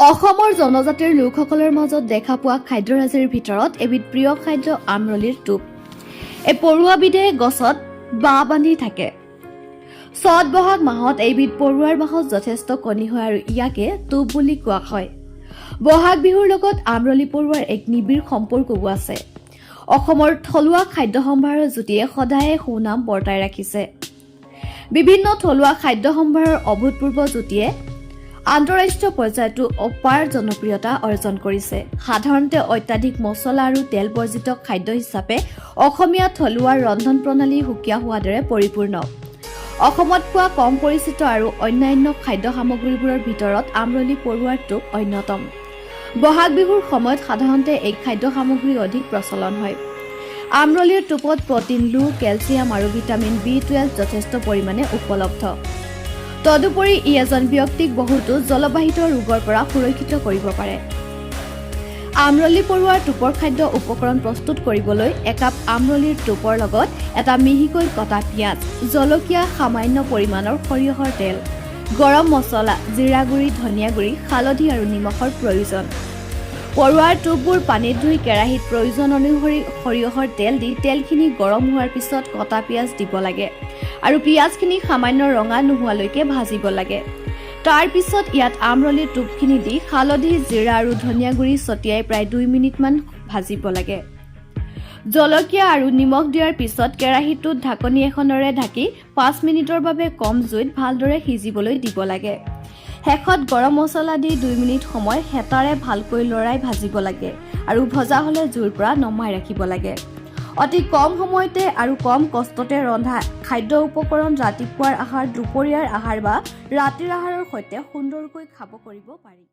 অসমৰ জনজাতিৰ লোকসকলৰ মাজত দেখা পোৱা খাদ্যৰাজিৰ ভিতৰত এবিধ প্ৰিয় খাদ্য আমৰলিৰ টোপ। এই পৰুৱাবিধে গছত বাঁহ বান্ধি থাকে। চত বহাগ মাহত এইবিধ পৰুৱাৰ বাহত যথেষ্ট কণী হয় আৰু ইয়াকে টোপ বুলি কোৱা হয়। বহাগ বিহুৰ লগত আমৰলি পৰুৱাৰ এক নিবিড় সম্পৰ্কও আছে। অসমৰ থলুৱা খাদ্য সম্ভাৰৰ জুতিয়ে সদায়ে সুনাম বৰ্তাই ৰাখিছে। বিভিন্ন থলুৱা খাদ্য সম্ভাৰৰ অভূতপূৰ্ব জুতিয়ে আন্তঃৰাষ্ট্ৰীয় পৰ্যায়তো অপাৰ জনপ্ৰিয়তা অৰ্জন কৰিছে। সাধাৰণতে অত্যাধিক মছলা আৰু তেল বৰ্জিত খাদ্য হিচাপে অসমীয়া থলুৱা ৰন্ধন প্ৰণালী সুকীয়া সোৱাদেৰে পৰিপূৰ্ণ। অসমত পোৱা কম পৰিচিত আৰু অন্যান্য খাদ্য সামগ্ৰীবোৰৰ ভিতৰত আমৰলি পৰুৱাৰ টোপ অন্যতম। বহাগ বিহুৰ সময়ত সাধাৰণতে এই খাদ্য সামগ্ৰী অধিক প্ৰচলন হয়। আমৰলিৰ টোপত প্ৰটিন, লো, কেলছিয়াম আৰু ভিটামিন B12 যথেষ্ট পৰিমাণে উপলব্ধ। তদুপৰি ই এজন ব্যক্তিক বহুতো জলবাহিত ৰোগৰ পৰা সুৰক্ষিত কৰিব পাৰে। আমৰলি পৰুৱাৰ টোপৰ খাদ্য উপকৰণ প্ৰস্তুত কৰিবলৈ একাপ আমৰলিৰ টোপৰ লগত এটা মিহিকৈ কটা পিঁয়াজ, জলকীয়া, সামান্য পৰিমাণৰ সৰিয়হৰ তেল, গৰম মছলা, জিৰা গুড়ি, ধনিয়া গুড়ি, হালধি আৰু নিমখৰ প্ৰয়োজন। পৰুৱাৰ টোপবোৰ পানীত ধুই কেৰাহীত প্ৰয়োজন অনুসৰি সৰিয়হৰ তেল দি তেলখিনি গৰম হোৱাৰ পিছত কটা পিঁয়াজ দিব লাগে আৰু পিঁয়াজখিনি সামান্য ৰঙা নোহোৱালৈকে ভাজিব লাগে। তাৰ পিছত ইয়াত আমৰলিৰ টোপখিনি দি হালধি, জিৰা আৰু ধনিয়া গুড়ি ছটিয়াই প্ৰায় 2 মিনিটমান ভাজিব লাগে। জলকীয়া আৰু নিমখ দিয়াৰ পিছত কেৰাহীটোত ঢাকনি এখনেৰে ঢাকি 5 মিনিটৰ বাবে কম জুইত ভালদৰে সিজিবলৈ দিব লাগে। শেষত গৰম মছলা দি 2 মিনিট সময় হেতাৰে ভালকৈ লৰাই ভাজিব লাগে আৰু ভজা হ'লে জুইৰ পৰা নমাই ৰাখিব লাগে। অতি কম সময়তে আৰু কম কষ্টতে ৰন্ধা খাদ্য উপকৰণ ৰাতিপুৱাৰ আহাৰ, দুপৰীয়াৰ আহাৰ বা ৰাতিৰ আহাৰৰ সৈতে সুন্দৰকৈ খাব কৰিব পাৰি।